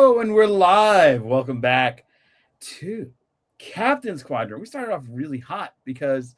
Hello, and we're live. Welcome back to Captain's Quadrant. We started off really hot because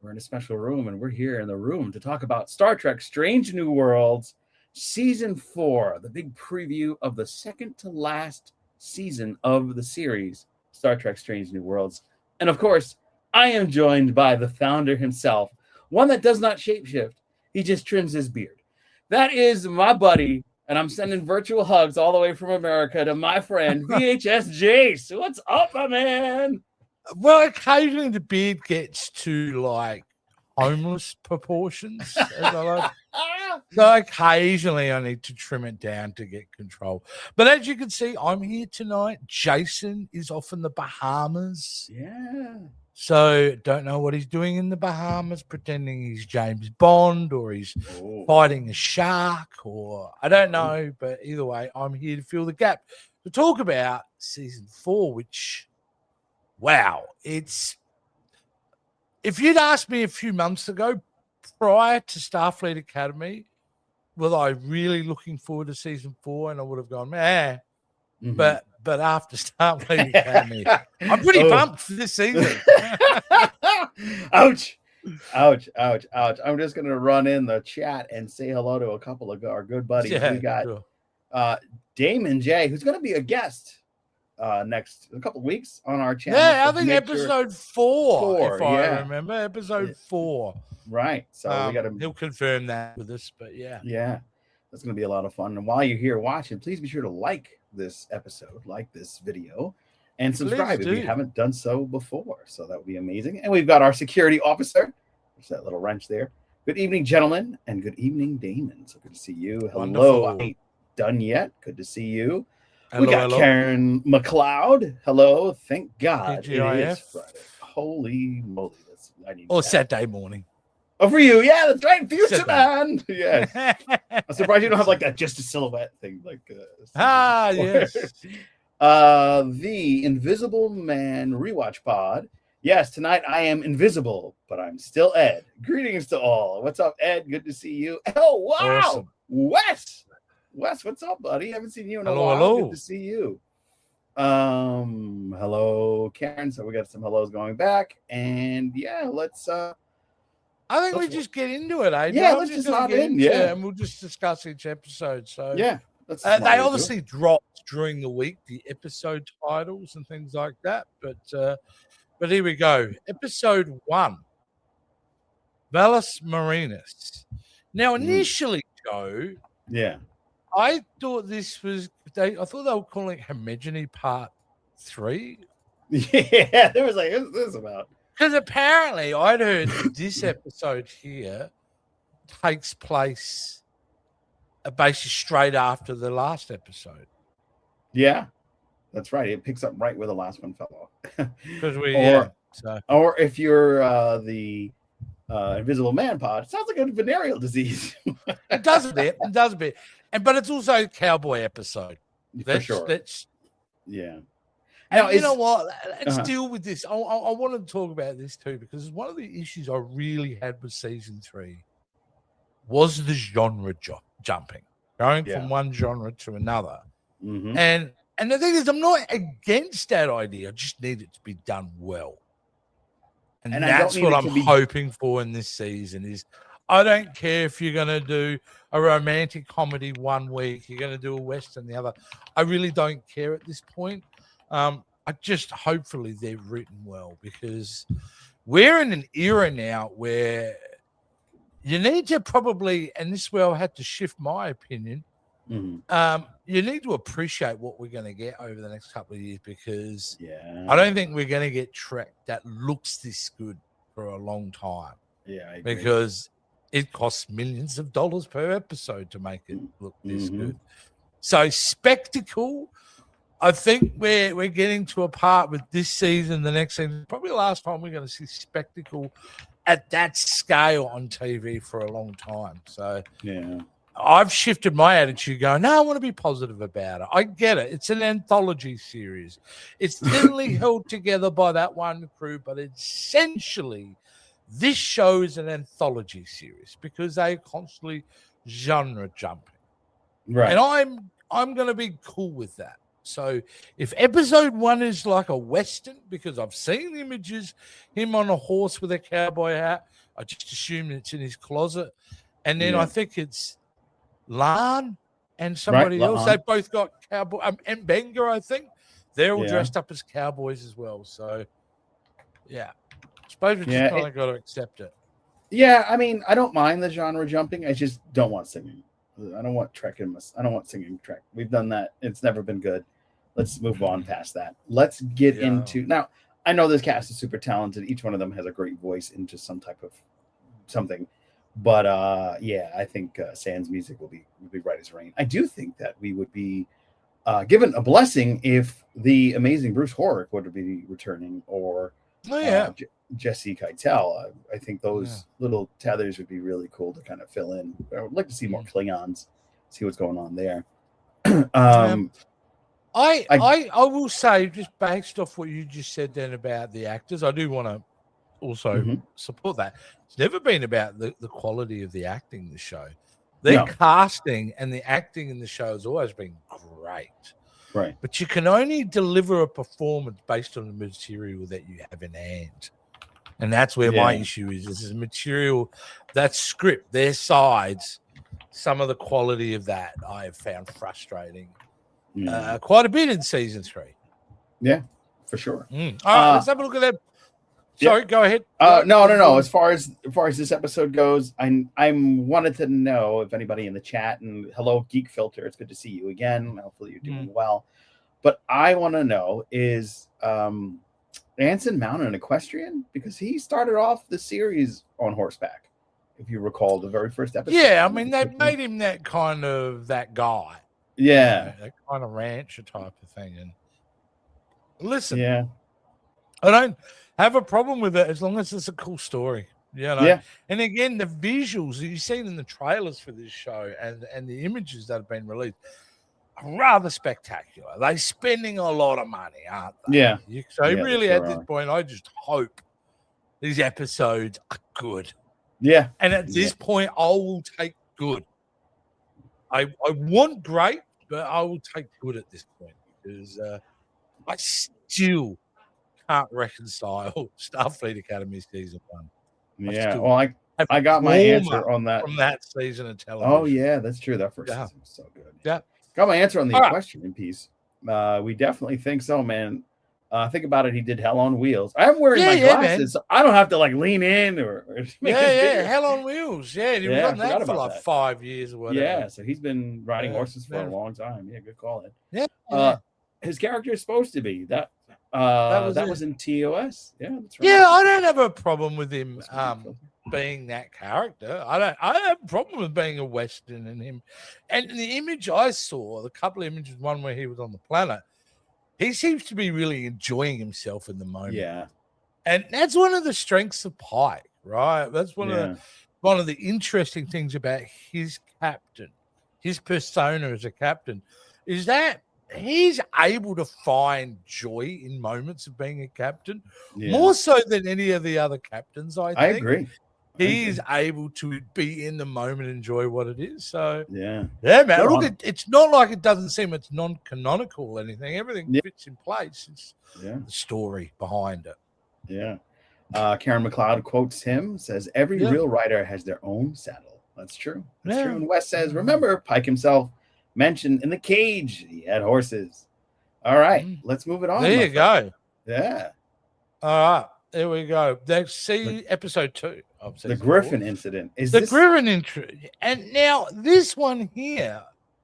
we're in a special room, and we're here in the room to talk about Star Trek Strange New Worlds Season 4, the big preview of the second to last season of the series, Star Trek Strange New Worlds. And of course, I am joined by the founder himself, one that does not shapeshift. He just trims his beard. That is my buddy, and I'm sending virtual hugs all the way from America to my friend, VHS Jace. What's up, my man? Well, occasionally the beard gets to like homeless proportions. So occasionally I need to trim it down to get control. But as you can see, I'm here tonight. Jason is off in the Bahamas. Yeah. So don't know what he's doing in the Bahamas, pretending he's James Bond or he's fighting a shark or I don't know. But either way, I'm here to fill the gap to talk about season 4, which, wow, it's, if you'd asked me a few months ago prior to Starfleet Academy, was I really looking forward to season 4? And I would have gone, man. But after Starfleet Academy, I'm pretty pumped for this season. Ouch. I'm just going to run in the chat and say hello to a couple of our good buddies. Yeah, we got Damon J, who's going to be a guest next a couple of weeks on our channel. Yeah, I think episode 4, if I remember. Episode 4. Right. So we got to. He'll confirm that with us, but yeah. Yeah. That's going to be a lot of fun. And while you're here watching, please be sure to like this episode, like this video, and subscribe if you haven't done so before. So that would be amazing. And we've got our security officer. There's that little wrench there. Good evening, gentlemen, and good evening, Damon. So good to see you. Hello. Wonderful. I ain't done yet. Good to see you. Hello, we got Karen McLeod. Hello. Thank God TGIF. It is Friday. Holy moly. Saturday morning. Oh, for you. Yeah, that's right. Future man. Yes. I'm surprised you don't have like that just a silhouette thing. Like yes. The Invisible Man rewatch pod. Yes, tonight I am invisible, but I'm still Ed. Greetings to all. What's up, Ed? Good to see you. Oh, wow. Awesome. Wes, what's up, buddy? Haven't seen you in a while. Hello. Good to see you. Hello, Karen. So we got some hellos going back. And yeah, let's I think we just get into it, eh? Yeah, let's just hop in. Yeah, and we'll just discuss each episode. So yeah, they obviously dropped during the week the episode titles and things like that. But here we go. Episode 1, Valus Marinus. Now, initially, Joe, I thought this was I thought they were calling it Homogeny Part 3. Yeah, there was like, what's this about? Because apparently I'd heard this episode here takes place basically straight after the last episode. Yeah, that's right. It picks up right where the last one fell off. Or if you're the Invisible Man pod, it sounds like a venereal disease. It does a bit. But it's also a cowboy episode. For sure. Yeah. And you know what? Let's deal with this. I want to talk about this too, because one of the issues I really had with season 3 was the genre jumping, going from one genre to another. And the thing is, I'm not against that idea. I just need it to be done well. And that's what I'm hoping for in this season is I don't care if you're going to do a romantic comedy one week, you're going to do a Western the other. I really don't care at this point. I just hopefully they're written well, because we're in an era now where you need to probably, and this is where I had to shift my opinion, you need to appreciate what we're going to get over the next couple of years, because I don't think we're going to get Trek that looks this good for a long time. Yeah, I agree. Because it costs millions of dollars per episode to make it look this good. So spectacle, I think we're getting to a part with this season, the next season, probably the last time we're going to see spectacle at that scale on TV for a long time. So I've shifted my attitude going, no, I want to be positive about it. I get it. It's an anthology series. It's thinly held together by that one crew, but essentially this show is an anthology series because they constantly genre jumping. Right. And I'm going to be cool with that. So if episode 1 is like a Western, because I've seen images, him on a horse with a cowboy hat, I just assume it's in his closet. And then I think it's Lan and somebody else. They both got cowboy, and Benga, I think. They're all dressed up as cowboys as well. So, yeah. I suppose we just kind of got to accept it. Yeah, I mean, I don't mind the genre jumping. I just don't want singing. I don't want I don't want singing Trek. We've done that. It's never been good. Let's move on past that. Let's get into now. I know this cast is super talented. Each one of them has a great voice into some type of something. But I think Sans music will be right as rain. I do think that we would be given a blessing if the amazing Bruce Horrick would be returning, or Jesse Keitel. I think those little tethers would be really cool to kind of fill in. I would like to see more Klingons, see what's going on there. I will say, just based off what you just said then about the actors, I do want to also support that. It's never been about the quality of the acting in the show. Their casting and the acting in the show has always been great. Right. But you can only deliver a performance based on the material that you have in hand. And that's where my issue is. This is material, that script, their sides, some of the quality of that I have found frustrating quite a bit in season 3. Yeah, for sure. All right, let's have a look at that. Sorry, go ahead. No. As far as this episode goes, I wanted to know if anybody in the chat, and hello, Geek Filter, it's good to see you again. Hopefully you're doing well. But I want to know, is Anson Mount an equestrian? Because he started off the series on horseback, if you recall the very first episode. Yeah, I mean, they made him that guy. Yeah. That kind of rancher type of thing. And listen, I don't have a problem with it as long as it's a cool story. And again, the visuals that you've seen in the trailers for this show and the images that have been released are rather spectacular. They're spending a lot of money, aren't they? Yeah. So really, at this point, I just hope these episodes are good. Yeah. And at this point, I will take good. I want great, but I will take good at this point, because I still can't reconcile Starfleet Academy season 1. I got my answer on that from that season of television. Oh yeah, that's true. That first season was so good. Yeah, got my answer on the equestrian piece. We definitely think so, man. Think about it. He did Hell on Wheels. I'm wearing my glasses, so I don't have to lean in or make it Hell on Wheels. Yeah, he was on that for like 5 years or whatever. Yeah, so he's been riding horses for a long time. Yeah, good call it. Yeah. His character is supposed to be that was in TOS. Yeah, that's right. Yeah, I don't have a problem with him being that character. I don't have a problem with being a Western and him. And the image I saw, the couple of images, one where he was on the planet, he seems to be really enjoying himself in the moment. Yeah. And that's one of the strengths of Pike, right? That's one of the interesting things about his captain, his persona as a captain, is that he's able to find joy in moments of being a captain, more so than any of the other captains, I think. I agree. He's able to be in the moment and enjoy what it is. So, yeah, man. Look, it's not like it doesn't seem it's non-canonical or anything. Everything fits in place. It's the story behind it. Yeah. Karen McLeod quotes him, says, every real writer has their own saddle. That's true. That's true. And Wes says, remember, Pike himself mentioned in the cage he had horses. All right, let's move it on. There you go. Yeah. All right, there we go. Let's see episode 2 of the Griffin incident. Griffin incident. And now this one here,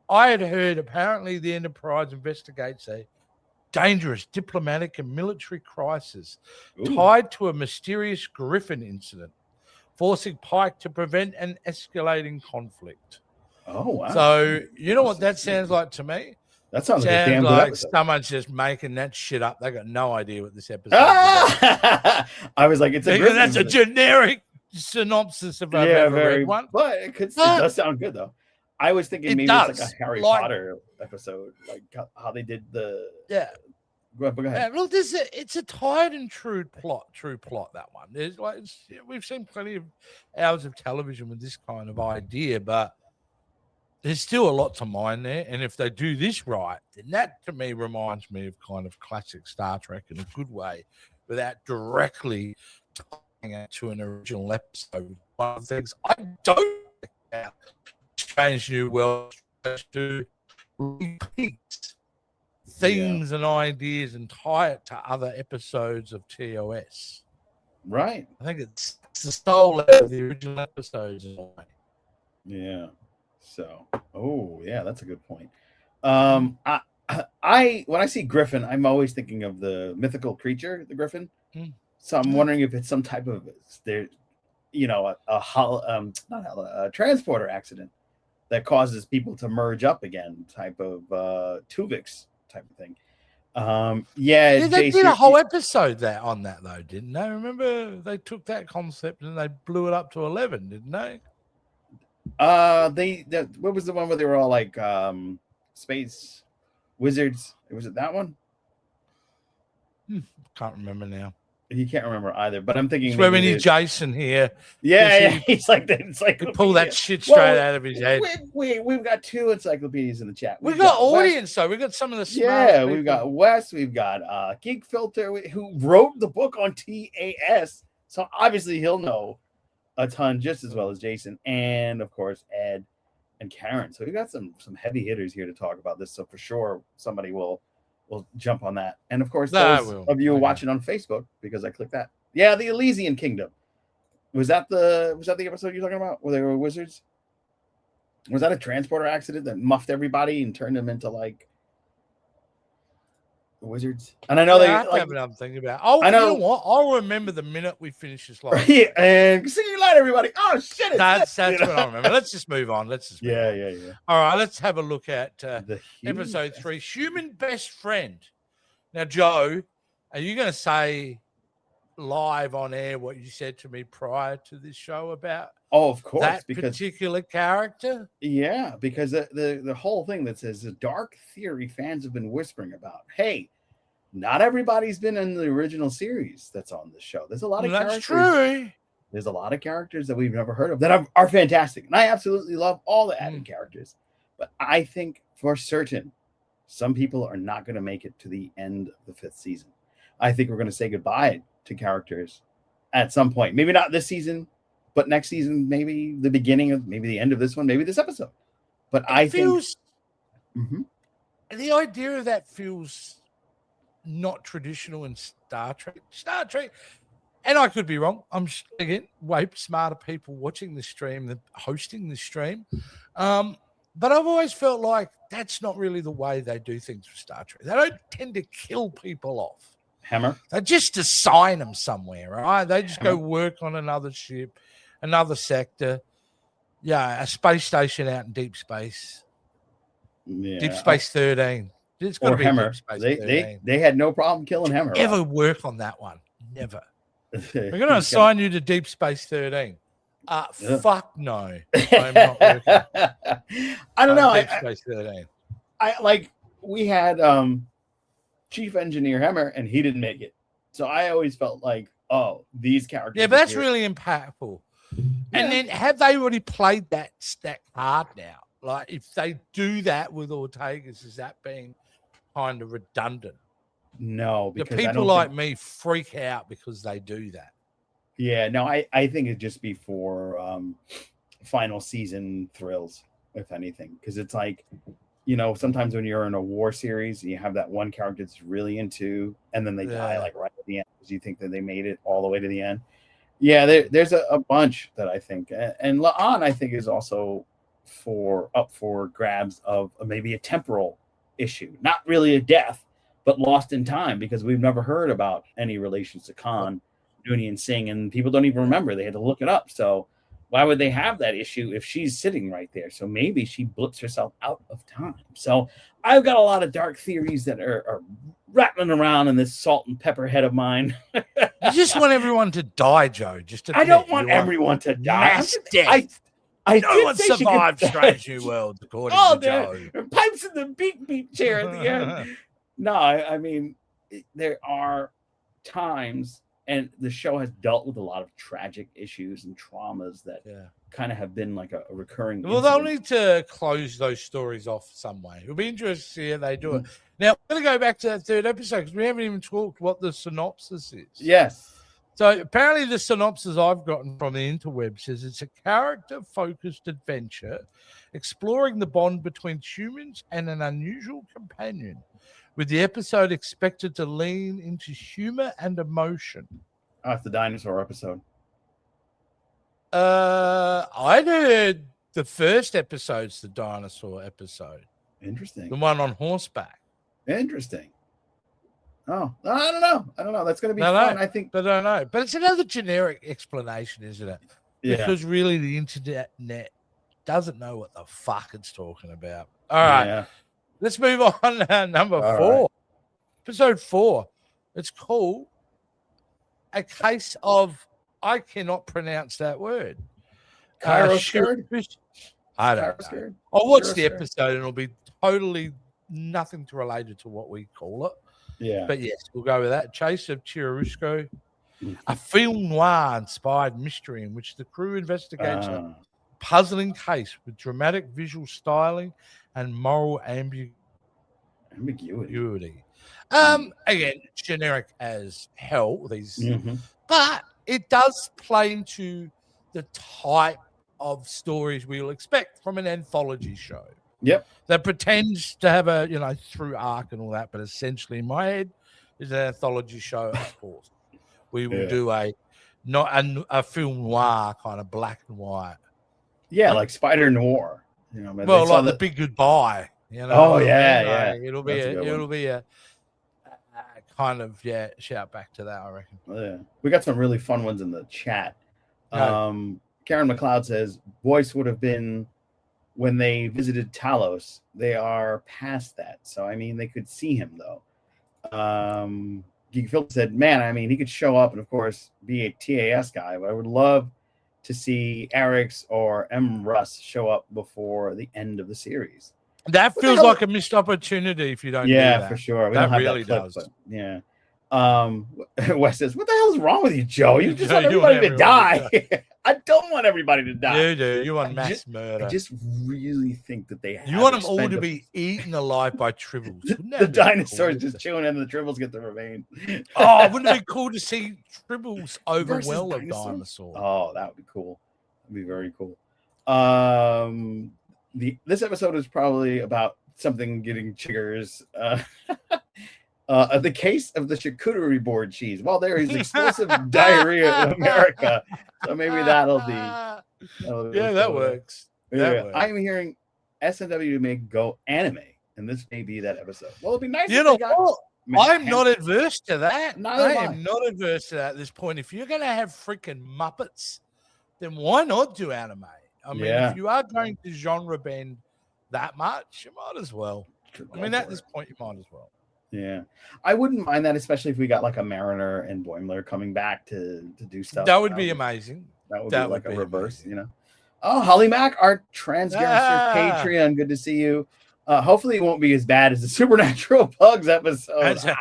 I had heard apparently the Enterprise investigates a dangerous diplomatic and military crisis tied to a mysterious Griffin incident, forcing Pike to prevent an escalating conflict. Oh, wow. So, you know what that sounds like to me? That sounds like a damn good episode. Someone's just making that shit up. They got no idea what this episode is about. I was like, it's a Griffin. That's a generic synopsis if I've ever read one. But it does sound good, though. I was thinking maybe it's like a Harry Potter episode, like how they did the... Yeah. Go ahead. Yeah, look, it's a tired and true plot, that one. There's we've seen plenty of hours of television with this kind of idea, but there's still a lot to mine there. And if they do this right, then that to me reminds me of kind of classic Star Trek in a good way, without directly tying it to an original episode. One of the things I don't like about Strange New World to repeat themes and ideas and tie it to other episodes of TOS. Right. I think it's the soul of the original episodes in a way. Yeah. So, that's a good point. I when I see Griffin, I'm always thinking of the mythical creature, the Griffin. So I'm wondering if it's some type of a transporter accident that causes people to merge up again, type of Tuvix type of thing. They did a whole episode on that though, didn't they? Remember they took that concept and they blew it up to 11, didn't they? What was the one where they were all like space wizards? Was it that one? Can't remember now. You can't remember either, but I'm thinking. It's where we need Jason here. Yeah, he's like the encyclopedia. Pull that shit straight out of his head. We've got 2 encyclopedias in the chat. We've got audience, though. We've got some of the smart people. We've got Wes. We've got Geek Filter, who wrote the book on TAS. So obviously he'll know a ton just as well as Jason. And, of course, Ed and Karen. So we've got some heavy hitters here to talk about this. So for sure, somebody will jump on that. And of course, those of you watching on Facebook, because I clicked that. Yeah, the Elysian Kingdom. Was that the episode you're talking about where they were wizards? Was that a transporter accident that muffed everybody and turned them into like wizards? And I know I'm thinking about. Oh, I know. You know what? I'll remember the minute we finish this live. Yeah, and see you later, everybody. Oh shit! That's what I remember. Let's just move on. Yeah. All right, let's have a look at episode 3, Human Best Friend. Now, Joe, are you going to say live on air what you said to me prior to this show about? Oh, of course, that particular character. Yeah, because the whole thing that says the dark theory fans have been whispering about. Hey, not everybody's been in the original series that's on the show. There's a lot of characters. That's true. There's a lot of characters that we've never heard of that are fantastic, and I absolutely love all the added characters. But I think for certain, some people are not going to make it to the end of the 5th season. I think we're going to say goodbye to characters at some point. Maybe not this season, but next season, maybe the beginning of, maybe the end of this one, maybe this episode. But I think the idea of that feels not traditional in Star Trek. And I could be wrong. I'm again way smarter people watching the stream than hosting the stream. But I've always felt like that's not really the way they do things for Star Trek. They don't tend to kill people off. Hammer. They just assign them somewhere, right? They just go work on another ship, another sector. Yeah, a space station out in deep space. Yeah. Deep Space 13. It's got to be Hammer. Deep Space 13. They had no problem killing Hammer. Ever work on that one? Never. We're going to assign you to Deep Space 13. Fuck no. I'm not working. I don't know. Deep Space 13. We had Chief Engineer Hammer, and he didn't make it. So I always felt like, oh, these characters. Yeah, but that's really impactful. Yeah. And then have they already played that card now? Like, if they do that with Ortega's, is that being kind of redundant? No, because the people like me freak out because they do that. Yeah, no, I think it'd just be for final season thrills, if anything, because it's like, sometimes when you're in a war series, you have that one character that's really into, and then they die like right at the end because you think that they made it all the way to the end. Yeah, there's a bunch that I think, and La'an I think is also up for grabs of maybe a temporal issue, not really a death, but lost in time, because we've never heard about any relations to Khan, Dooney, and Singh, and people don't even remember. They had to look it up. So why would they have that issue if she's sitting right there? So maybe she blips herself out of time. So I've got a lot of dark theories that are rattling around in this salt and pepper head of mine. You just want everyone to die, Joe. I don't want everyone to die. No one survived Strange New Worlds, according to Joe. Pipes in the beep chair at the end. No, I mean, there are times, and the show has dealt with a lot of tragic issues and traumas that kind of have been like a recurring. Well, they'll need to close those stories off some way. It'll be interesting to see how they do it. Now, I'm going to go back to that third episode because we haven't even talked what the synopsis is. Yes. So apparently the synopsis I've gotten from the interweb says it's a character-focused adventure exploring the bond between humans and an unusual companion, with the episode expected to lean into humor and emotion. Oh, it's the dinosaur episode. I heard the first episode's the dinosaur episode. Interesting. The one on horseback. Interesting. Oh, I don't know. That's going to be fun. I think. I don't know. But it's another generic explanation, isn't it? Yeah. Because really the internet doesn't know what the fuck it's talking about. All right. Yeah. Let's move on to number 4. Right. Episode 4. It's called A Case of... I cannot pronounce that word. Scared? I don't know. I'll watch the episode and it'll be totally nothing related to what we call it. Yeah. But yes, we'll go with that. Chase of Chirurusco, a film noir inspired mystery in which the crew investigates a puzzling case with dramatic visual styling and moral ambiguity. Again, generic as hell, these, but it does play into the type of stories we'll expect from an anthology show. Yep. That pretends to have a, through arc and all that, but essentially in my head is an anthology show, of course. We will do a film noir, kind of black and white. Yeah, like Spider Noir. Well, like The Big Goodbye. Oh yeah. It'll be a kind of shout back to that, I reckon. Yeah, we got some really fun ones in the chat. Karen McLeod says voice would have been when they visited Talos. They are past that, so I mean they could see him though. Geek Phil said, "Man, I mean he could show up and of course be a TAS guy, but I would love to see Eric's or M. Russ show up before the end of the series." That feels like a missed opportunity if you don't. Yeah, do that. for sure. That really does. But, yeah. Wes says, "What the hell is wrong with you, Joe? You just want everybody to die." I don't want everybody to die. You do. You want mass murder. I just really think that they. You want them all to be eaten alive by tribbles. The dinosaurs just chewing in, and the tribbles get the remain. Oh, wouldn't it be cool to see tribbles overwhelm a dinosaur? Oh, that would be cool. That'd be very cool. This episode is probably about something getting chiggers. The case of the charcuterie board cheese. Well, there is explosive diarrhea in America, so maybe that'll be that works. I'm hearing SNW may go anime, and this may be that episode. Well, it'd be nice. I'm not adverse to that. I am not adverse to that at this point. If you're going to have freaking Muppets, then why not do anime? I mean, if you are going to genre bend that much, you might as well. I mean, at this point, you might as well. Yeah, I wouldn't mind that, especially if we got like a Mariner and Boimler coming back to do stuff. That would be amazing. That would be like a reverse, Oh, Holly Mac, our transgressor Patreon. Good to see you. Hopefully, it won't be as bad as the Supernatural Bugs episode.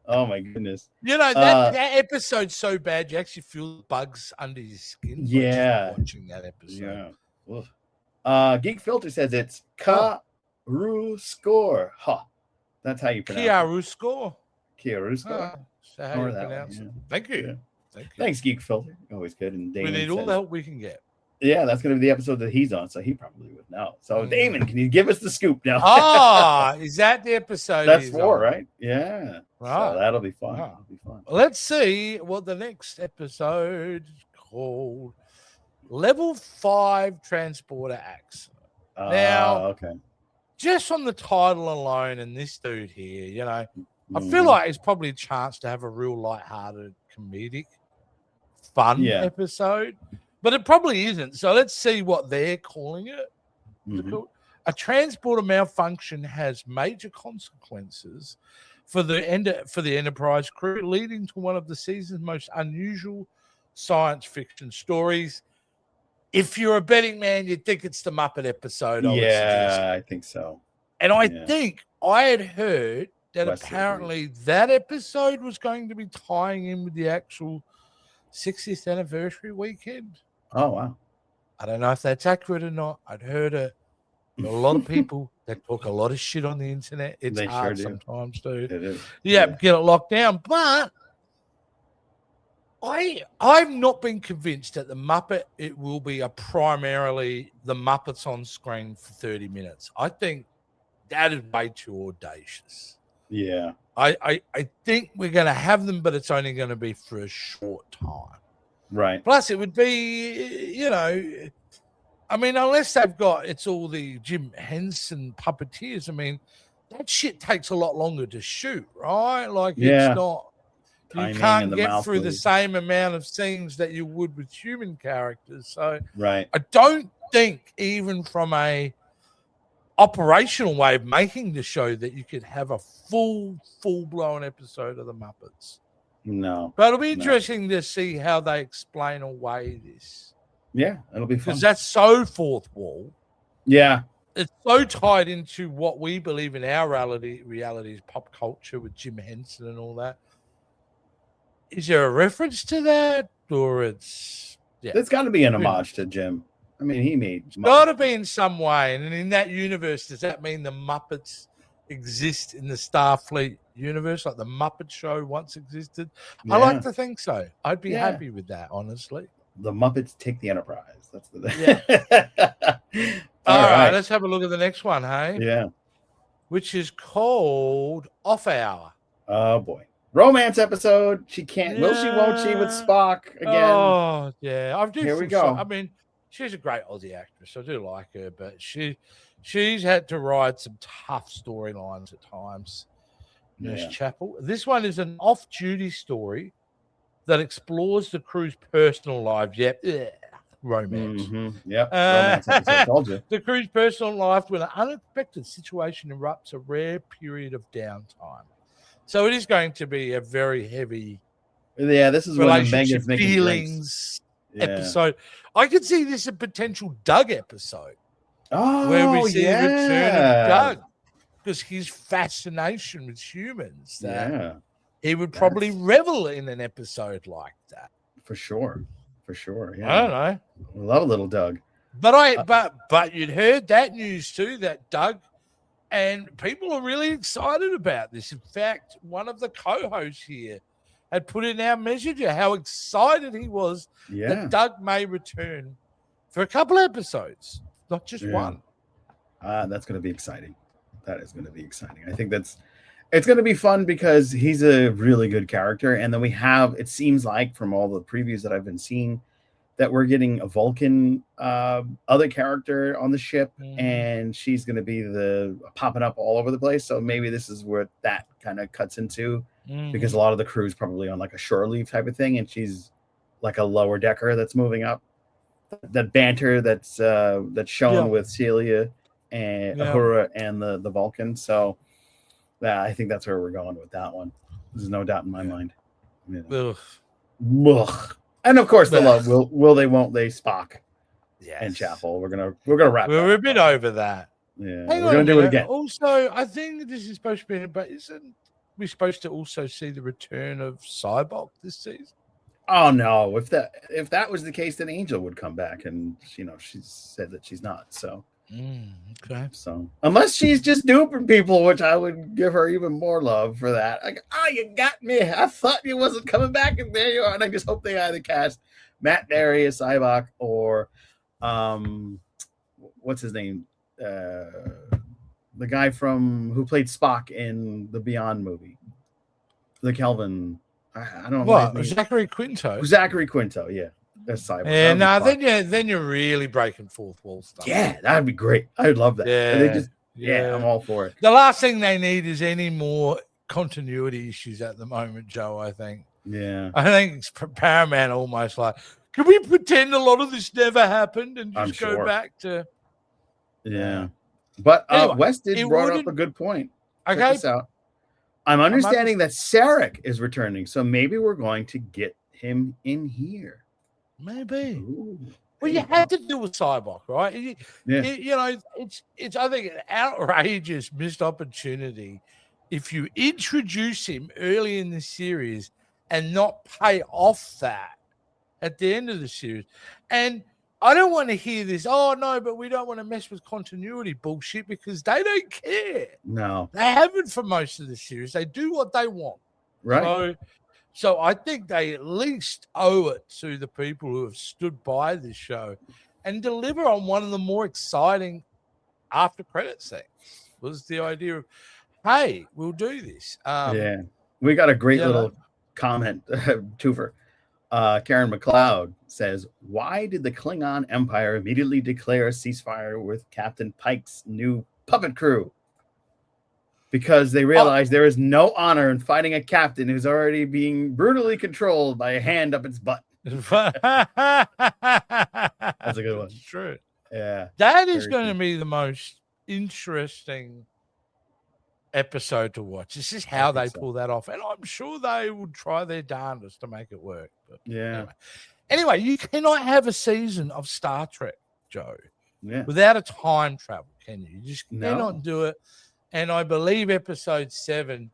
Oh my goodness! That episode's so bad you actually feel the bugs under your skin. Watching that episode. Yeah. Geek Filter says it's Ka-Ru-Score. That's how you pronounce Chiarusco. Chiarusco. How you pronounce it. Thank you. Yeah. Thanks, Geek Filter. Always good. And Damon we need all the help we can get. Yeah, that's going to be the episode that he's on, so he probably would know. So, Damon, can you give us the scoop now? Is that the episode? That's 4, right? Yeah. Right. So that'll be fun. That'll be fun. Let's see what the next episode called. Level 5 Transporter Accident. Okay. Just on the title alone and this dude here, I feel like it's probably a chance to have a real lighthearted, comedic, fun episode, but it probably isn't. So let's see what they're calling it. A transporter malfunction has major consequences for the Enterprise crew, leading to one of the season's most unusual science fiction stories. If you're a betting man, you'd think it's the Muppet episode. I think so. And I think I had heard that apparently that episode was going to be tying in with the actual 60th anniversary weekend. Oh, wow. I don't know if that's accurate or not. I'd heard it. There are a lot of people that talk a lot of shit on the internet. It's They hard sure do. sometimes, dude. It is. Yeah, get it locked down. But I've not been convinced that the Muppet, it will be primarily the Muppets on screen for 30 minutes. I think that is way too audacious. Yeah. I think we're going to have them, but it's only going to be for a short time. Right. Plus, it would be, I mean, unless they've got, it's all the Jim Henson puppeteers. I mean, that shit takes a lot longer to shoot, right? Like, it's not, you can't get through the same amount of scenes that you would with human characters. So, right. I don't think, even from a operational way of making the show, that you could have a full-blown episode of the Muppets. No. But it'll be interesting to see how they explain away this. Yeah, it'll be fun. Because that's so fourth wall. Yeah. It's so tied into what we believe in our reality is pop culture with Jim Henson and all that. Is there a reference to that? Or it's... Yeah. There's got to be an homage to Jim. I mean, he made... It's got to be in some way. And in that universe, does that mean the Muppets exist in the Starfleet universe, like the Muppet Show once existed? Yeah. I like to think so. I'd be happy with that, honestly. The Muppets take the Enterprise. That's the All right, let's have a look at the next one, hey? Yeah. Which is called Off Hour. Oh boy. Romance episode. She can't, will she, won't she, with Spock again. Oh, yeah. Here we go. I mean, she's a great Aussie actress. I do like her, but she's had to ride some tough storylines at times. Nurse Chapel. This one is an off-duty story that explores the crew's personal lives. Yep. Romance. Mm-hmm. Yep. Romance episode, told you. The crew's personal life when an unexpected situation erupts a rare period of downtime. So it is going to be a very heavy this is when Megan's making feelings episode. I could see this a potential Doug episode. Oh, where we see the return of Doug. Because his fascination with humans. He would probably revel in an episode like that. For sure. Yeah. I don't know. I love a little Doug. But you'd heard that news too, that Doug, and people are really excited about this. In fact, one of the co-hosts here had put in our messenger how excited he was that Doug may return for a couple episodes, not just one. That's going to be exciting. That is going to be exciting. I think it's going to be fun because he's a really good character. And then we have, it seems like from all the previews that I've been seeing, that we're getting a Vulcan other character on the ship, and she's going to be popping up all over the place. So maybe this is where that kind of cuts into, because a lot of the crew's probably on like a shore leave type of thing, and she's like a lower decker that's moving up. That banter that's shown with Celia and Uhura and the Vulcan. So I think that's where we're going with that one. There's no doubt in my mind. Ugh. And of course, the love will they, won't they, Spock and Chapel. We're gonna wrap. We're a bit over that. Yeah, we're gonna do it again. Also, I think this is supposed to be, but isn't we supposed to also see the return of Cybok this season? Oh no! If that was the case, then Angel would come back, and she said that she's not. So okay. So unless she's just duping people, which I would give her even more love for that. Like, you got me. I thought you wasn't coming back, and there you are. And I just hope they either cast Matt Berry as Cybok or what's his name? The guy who played Spock in the Beyond movie, the Kelvin. I don't know what Zachary Quinto. Zachary Quinto, yeah. That's Cyber. Yeah, then you're really breaking fourth wall stuff. Yeah, that'd be great. I would love that. Yeah, I'm all for it. The last thing they need is any more continuity issues at the moment, Joe. I think. Yeah. I think it's Paramount almost like, can we pretend a lot of this never happened and just go back to? Yeah, but anyway, Wes did brought up a good point. Check this out. I'm understanding that Sarek is returning, so maybe we're going to get him in here. Maybe. Ooh, well, you had to do with Cybok, right? It's I think an outrageous missed opportunity if you introduce him early in the series and not pay off that at the end of the series. And I don't want to hear this. Oh no, but we don't want to mess with continuity bullshit because they don't care. No, they haven't for most of the series. They do what they want. Right. So I think they at least owe it to the people who have stood by this show and deliver on one of the more exciting after credit scenes. Was the idea of, hey, we'll do this. Yeah, we got a great little comment, twofer. Karen McLeod says, "Why did the Klingon Empire immediately declare a ceasefire with Captain Pike's new puppet crew? Because they realized there is no honor in fighting a captain who's already being brutally controlled by a hand up its butt." That's a good one. It's true. Yeah, that is going to be the most interesting episode to watch. This is how they pull that off, and I'm sure they would try their darndest to make it work. But yeah. Anyway, you cannot have a season of Star Trek, Joe, without a time travel, can you? You just cannot do it. And I believe episode 7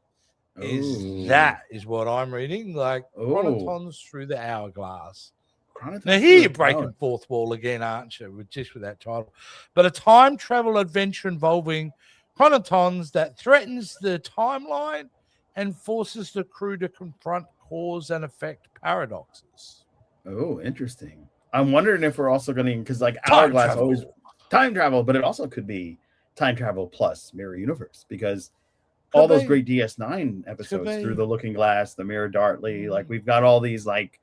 is what I'm reading, like chronotons through the hourglass. Now here you're breaking fourth wall again, aren't you? With that title. But a time travel adventure involving chronotons that threatens the timeline and forces the crew to confront cause and effect paradoxes. Oh, interesting. I'm wondering if we're also going to, because like Hourglass always time travel, but it also could be time travel plus mirror universe, because all those great DS9 episodes through the Looking Glass, the Mirror Darkly, like we've got all these like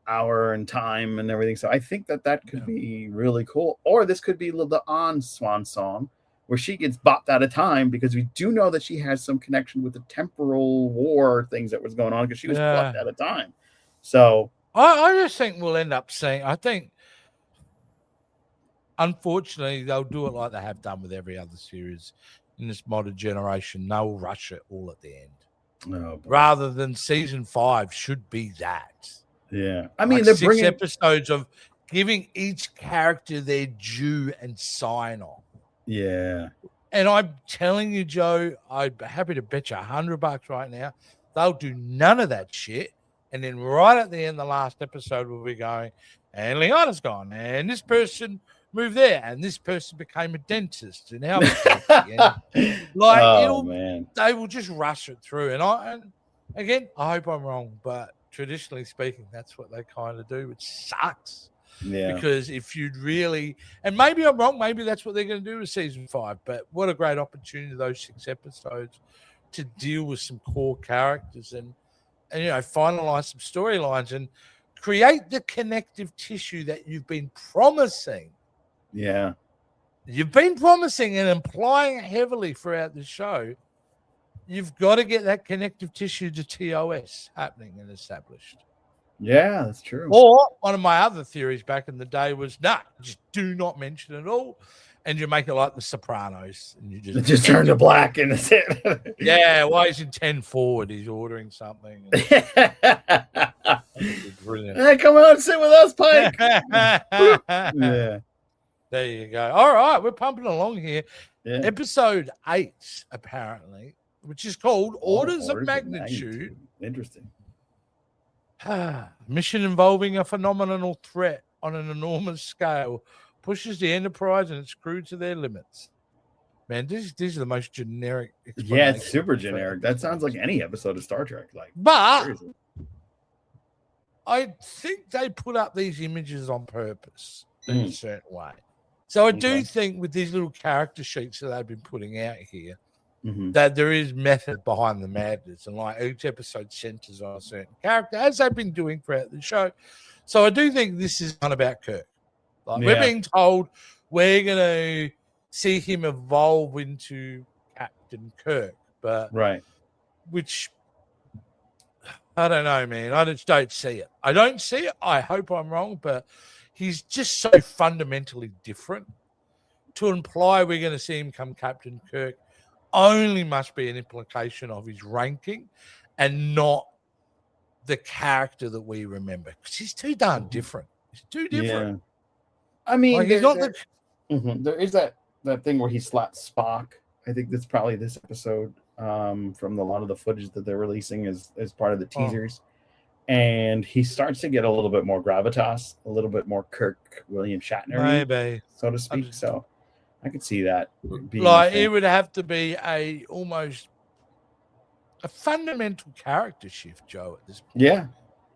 hour and time and everything. So I think that could be really cool. Or this could be the On Swan song, where she gets bopped out of time, because we do know that she has some connection with the temporal war things that was going on, because she was plucked out of time. So I just think we'll end up seeing, I think, unfortunately, they'll do it like they have done with every other series in this modern generation. They'll rush it all at the end. Rather than season 5 should be that. Yeah. I mean, like they're 6 bringing episodes of giving each character their due and sign off. Yeah. And I'm telling you, Joe, I'm happy to bet you $100 right now, they'll do none of that shit. And then right at the end, the last episode will be going, and Liana's gone, and this person moved there, and this person became a dentist, and now they will just rush it through. And again, I hope I'm wrong, but traditionally speaking, that's what they kind of do, which sucks. Yeah. Because if you'd really, and maybe I'm wrong, maybe that's what they're going to do with season 5, but what a great opportunity, those 6 episodes, to deal with some core characters and finalize some storylines and create the connective tissue that you've been promising. Yeah. You've been promising and implying heavily throughout the show. You've got to get that connective tissue to TOS happening and established. Yeah, that's true. Or one of my other theories back in the day was, just do not mention it all. And you make it like The Sopranos, and you just turn to black, and that's it. Yeah, while he's in 10 forward, he's ordering something. Brilliant. Hey, come on, sit with us, Pike. Yeah. There you go. All right, we're pumping along here. Yeah. Episode 8, apparently, which is called Orders of Magnitude. Interesting. Mission involving a phenomenal threat on an enormous scale pushes the Enterprise and its crew to their limits. Man, these are the most generic. Yeah, it's super generic. That sounds like any episode of Star Trek. But seriously. I think they put up these images on purpose in a certain way. So I do think with these little character sheets that they've been putting out here, that there is method behind the madness, and like each episode centers on a certain character, as they've been doing throughout the show. So I do think this is not about Kirk. We're being told we're going to see him evolve into Captain Kirk, but which I don't know, man. I just don't see it. I don't see it. I hope I'm wrong, but he's just so fundamentally different. To imply we're going to see him come Captain Kirk only must be an implication of his ranking and not the character that we remember, because he's too darn different. He's too different. Yeah. I mean, he's not there is that thing where he slaps Spock. I think that's probably this episode from a lot of the footage that they're releasing as part of the teasers. and he starts to get a little bit more gravitas, a little bit more Kirk William Shatner, maybe, so to speak. So I could see that being like it would have to be almost a fundamental character shift, Joe, at this point. Yeah,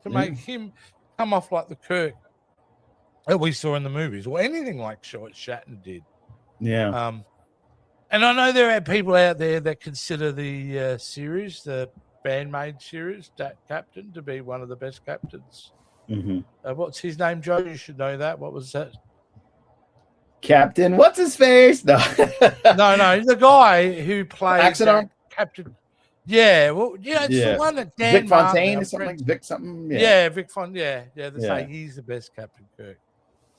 to make him come off like the Kirk that we saw in the movies, or anything like what Shatner did. Yeah. And I know there are people out there that consider the series, the Bandmade series, that Captain, to be one of the best captains. What's his name, Joe? You should know that. What was that? Captain, what's his face? No, no, the guy who played Captain. Yeah, well, it's the one that Dan Vic Fontaine Martin, or something like Vic something. Yeah, Vic Fontaine. Yeah. They say he's the best Captain Kirk.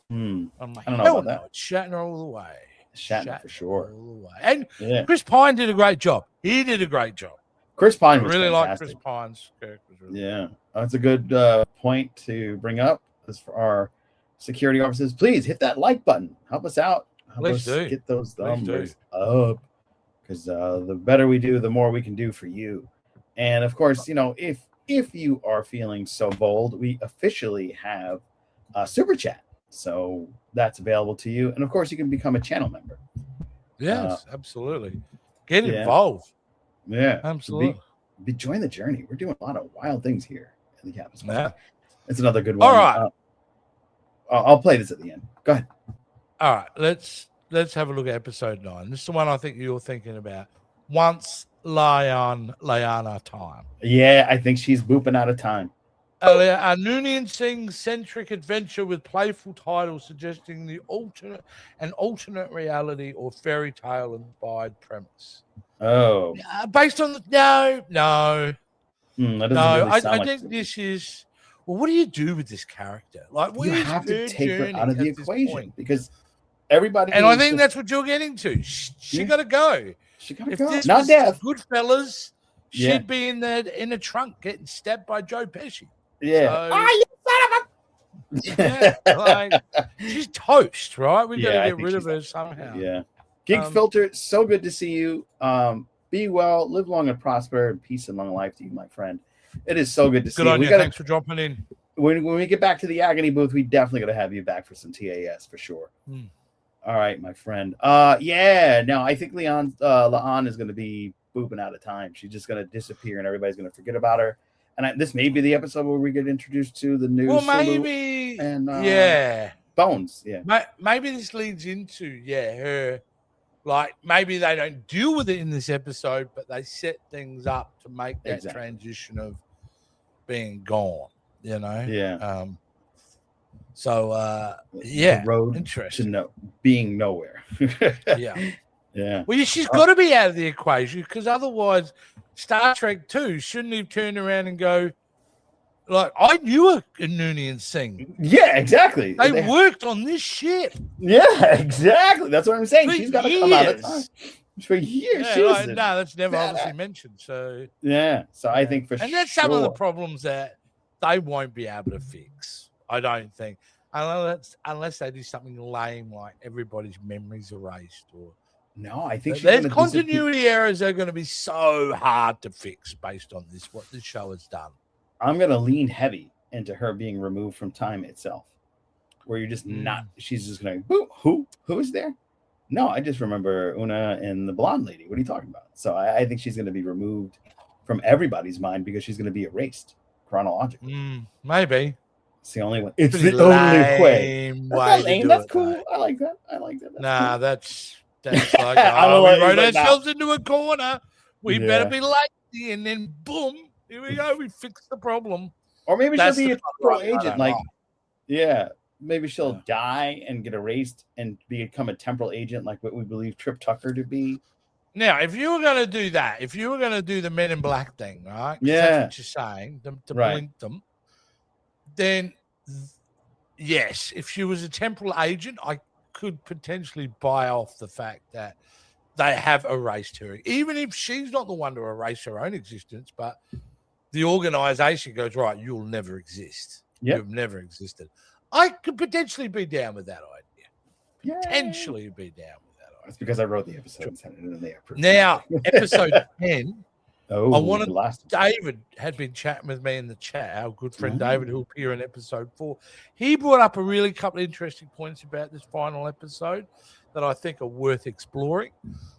I'm like, I don't know about that. It's Shatner all the way. Shatner for sure. All the way. And Chris Pine did a great job. He did a great job. Chris Pine was really fantastic. Like Chris Pine's Kirk. Was really That's a good point to bring up. As for our security officers, please hit that like button. Help us out. Help us get those numbers up. Because the better we do, the more we can do for you. And of course, if you are feeling so bold, we officially have a super chat. So that's available to you. And of course, you can become a channel member. Yes, absolutely. Get involved. Yeah, absolutely. Join the journey. We're doing a lot of wild things here in the Captain's Squadron. Yeah. It's another good one. All right. I'll play this at the end. Go ahead. All right. Let's have a look at episode 9. This is the one I think you're thinking about. Once Lyanna time. Yeah, I think she's booping out of time. A Noonien Singh-centric adventure with playful titles suggesting an alternate reality or fairy tale inspired premise. Oh. Based on no. I think this is. Well, what do you do with this character? Like, you have to take her out of the equation because everybody. And I think that's what you're getting to. She got to go. She got to go. Not death. Goodfellas. She'd be in the trunk getting stabbed by Joe Pesci. Yeah. So, you son of a. She's toast, right? We got to get rid of her somehow. Yeah. Geek Filter, so good to see you. Be well, live long and prosper, and peace and long life to you, my friend. It is so good to see you. Good on you. Thanks for dropping in. When we get back to the Agony booth, we definitely got to have you back for some TAS for sure. All right, my friend. No, I think La'an is going to be booping out of time. She's just going to disappear, and everybody's going to forget about her. And this may be the episode where we get introduced to the new. Well, maybe. And Bones. Yeah. Maybe this leads into her. Like, maybe they don't deal with it in this episode, but they set things up to make that transition of being gone, Yeah. The road interesting. To being nowhere. Yeah. Yeah. Well, she's got to be out of the equation because otherwise Star Trek 2 shouldn't have turned around and go, like, I knew a Noonien Singh. Yeah, exactly. They worked on this shit. Yeah, exactly. That's what I'm saying. She's got to come out of time. For years. Yeah, no, that's never obviously mentioned. So I think for sure. And that's some of the problems that they won't be able to fix, I don't think. Unless they do something lame like everybody's memories erased or no, I think there's continuity errors that are going to be so hard to fix based on what this show has done. I'm going to lean heavy into her being removed from time itself, where you're just she's just going to go, who is there? No, I just remember Una and the blonde lady. What are you talking about? So I think she's going to be removed from everybody's mind because she's going to be erased chronologically. Maybe. It's the only one. It's the only way. That's lame. That's cool. I like that. That's cool. Like, we wrote ourselves into a corner. We better be lazy, and then boom, here we go. We fixed the problem. Or maybe she'll be a temporal agent. Maybe she'll die and get erased and become a temporal agent, like what we believe Trip Tucker to be. Now, if you were going to do that, if you were going to do the Men in Black thing, right? Yeah, that's what you're saying, to blink them. Then, yes, if she was a temporal agent, I could potentially buy off the fact that they have erased her, even if she's not the one to erase her own existence, but the organization goes, right, you'll never exist. Yep. You've never existed. I could potentially be down with that idea. Yay. Potentially be down with that idea. That's because I wrote the episode and they approved. Now, episode 10 Oh, I wanted the last. David had been chatting with me in the chat, our good friend David, who'll appear in episode 4. He brought up a really couple of interesting points about this final episode that I think are worth exploring.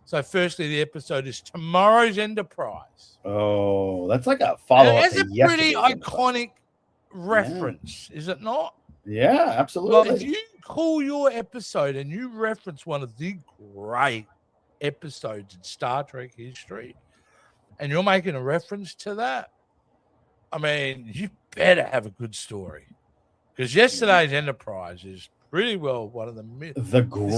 So, firstly, the episode is Tomorrow's Enterprise. Oh, that's like a follow-up to It's a pretty iconic reference, is it not? Yeah, absolutely. Well, if you call your episode and you reference one of the great episodes in Star Trek history, and you're making a reference to that, I mean, you better have a good story. Because yesterday's Enterprise is pretty well one of the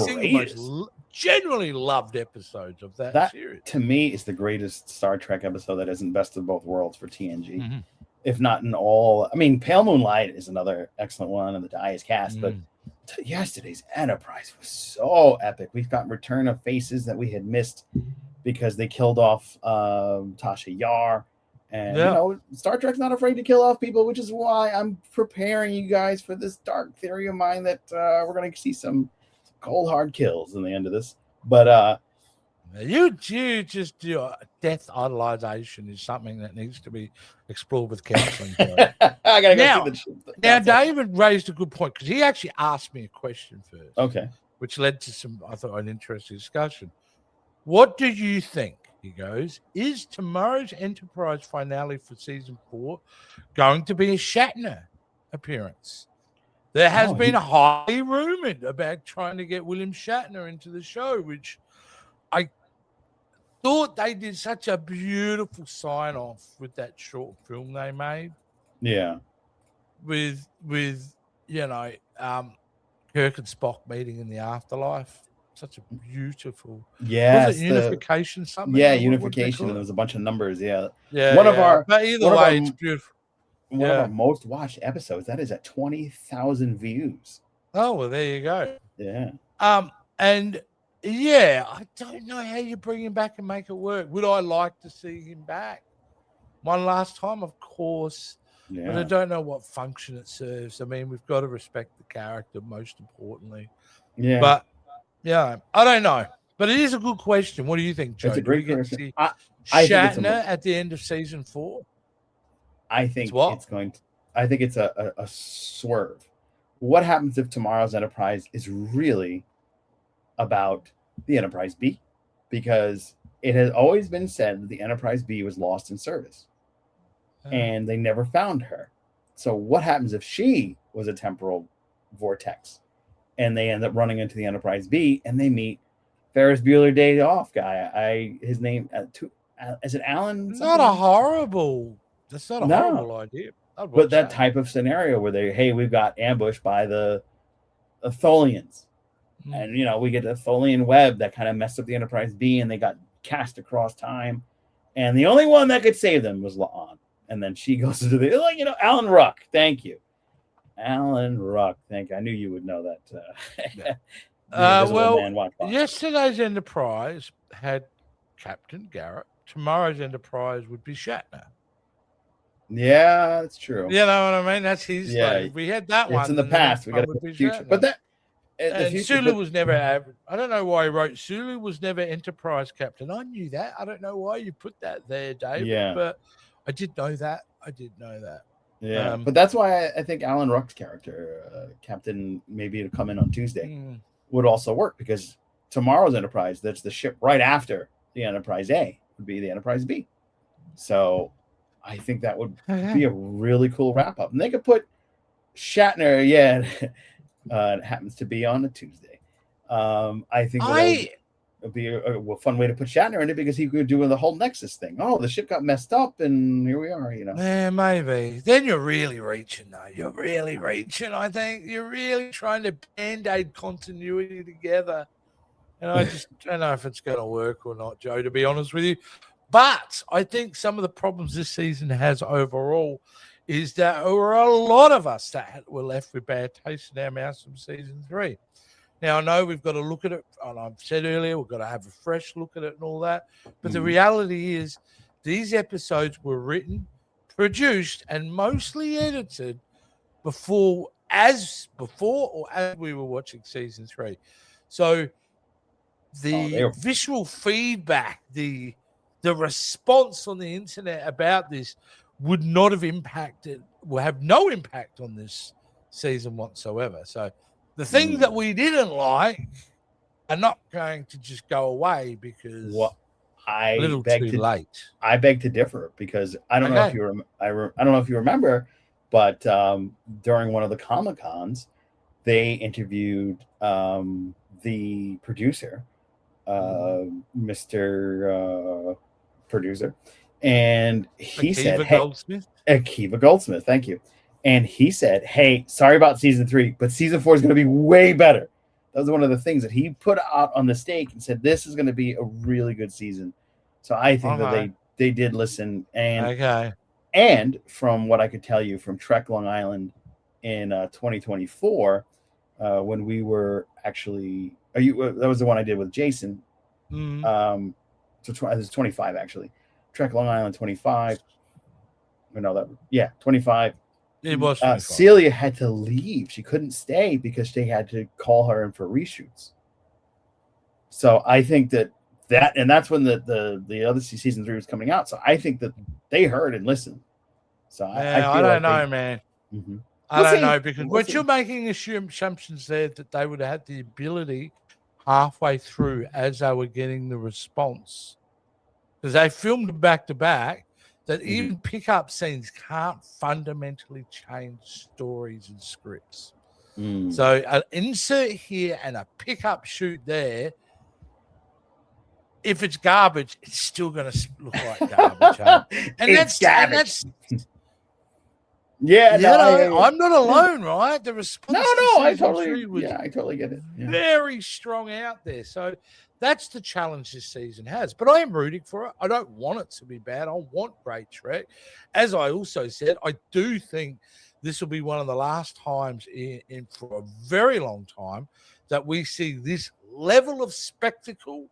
single most genuinely loved episodes of that series. To me, is the greatest Star Trek episode that isn't Best of Both Worlds for TNG. If not in all. I mean, Pale Moonlight is another excellent one, and the die is cast, but yesterday's Enterprise was so epic. We've got Return of Faces that we had missed because they killed off Tasha Yar. And, you know, Star Trek's not afraid to kill off people, which is why I'm preparing you guys for this dark theory of mine that we're going to see some cold, hard kills in the end of this. But you just do death idolization is something that needs to be explored with counseling. I gotta go see now, David raised a good point because he actually asked me a question first. Okay. Which led to some, I thought, an interesting discussion. What do you think? He goes, is tomorrow's Enterprise finale for season 4 going to be a Shatner appearance? There has been highly rumored about trying to get William Shatner into the show, which I thought they did such a beautiful sign off with that short film they made. Yeah. With you know, Kirk and Spock meeting in the afterlife. Such a beautiful. Yeah. Was it unification something? Yeah, unification. And there was a bunch of numbers. Yeah. One of our. But either way, it's beautiful. One of our most watched episodes. That is at 20,000 views. Oh well, there you go. Yeah. And yeah, I don't know how you bring him back and make it work. Would I like to see him back one last time? Of course. Yeah. But I don't know what function it serves. I mean, we've got to respect the character most importantly. Yeah. But yeah, I don't know. But it is a good question. What do you think, Joe? It's a great question. Shatner at the end of season 4? I think it's going to. I think it's a swerve. What happens if tomorrow's Enterprise is really about the Enterprise B? Because it has always been said that the Enterprise B was lost in service. And they never found her. So what happens if she was a temporal vortex and they end up running into the Enterprise B and they meet Ferris Bueller Day Off guy? His name is it Alan? That's not a horrible idea. But that type of scenario where we've got ambushed by the Tholians. And we get the Tholian web that kind of messed up the Enterprise B and they got cast across time. And the only one that could save them was La'an. And then she goes to Alan Ruck. Thank you. Alan Ruck. Thank you. I knew you would know that. Yesterday's Enterprise had Captain Garrett. Tomorrow's Enterprise would be Shatner. Yeah, that's true. You know what I mean? That's his. Yeah, we had that one. It's in the past. We got the future. Shatner. But that. Sulu was never. I don't know why he wrote Sulu was never Enterprise Captain. I knew that. I don't know why you put that there, Dave. Yeah. But I did know that. Yeah, but that's why I think Alan Ruck's character, Captain, maybe to come in on Tuesday, would also work because tomorrow's Enterprise, that's the ship right after the Enterprise A, would be the Enterprise B. So I think that would be a really cool wrap up. And they could put Shatner, it happens to be on a Tuesday. I think it'd be a fun way to put Shatner in it because he could do the whole Nexus thing. Oh, the ship got messed up, and here we are. Yeah, maybe. Then you're really reaching, though. You're really reaching. I think you're really trying to band-aid continuity together, and I just don't know if it's going to work or not, Joe. To be honest with you, but I think some of the problems this season has overall is that there were a lot of us that were left with bad taste in our mouths from season 3. Now, I know we've got to look at it, and I've said earlier, we've got to have a fresh look at it and all that. But the reality is these episodes were written, produced, and mostly edited before or as we were watching season 3. So the visual feedback, the the response on the internet about this would not have impacted, will have no impact on this season whatsoever. So the things that we didn't like are not going to just go away because a little too late. I beg to differ because I don't know if you I don't know if you remember, but during one of the Comic-Cons, they interviewed the producer, Mr. Producer, and he said, Akiva Goldsmith, thank you. And he said, hey, sorry about season 3, but season 4 is going to be way better. That was one of the things that he put out on the stake and said, this is going to be a really good season. So I think that they did listen. And from what I could tell you from Trek Long Island in 2024, when we were actually, that was the one I did with Jason. So it was 25 actually. Trek Long Island 25. 25. It was 25. Celia had to leave. She couldn't stay because they had to call her in for reshoots. So I think that's when the other season 3 was coming out. So I think that they heard and listened. So I don't know, man. Mm-hmm. I don't know because you're making assumptions there that they would have had the ability halfway through as they were getting the response, because they filmed back to back, that even pickup scenes can't fundamentally change stories and scripts. So an insert here and a pickup shoot there, if it's garbage, it's still going to look like garbage. And that's garbage. I'm not alone, right? The response I totally get it. Very strong out there. So that's the challenge this season has. But I am rooting for it. I don't want it to be bad. I want great Trek. As I also said, I do think this will be one of the last times in for a very long time that we see this level of spectacle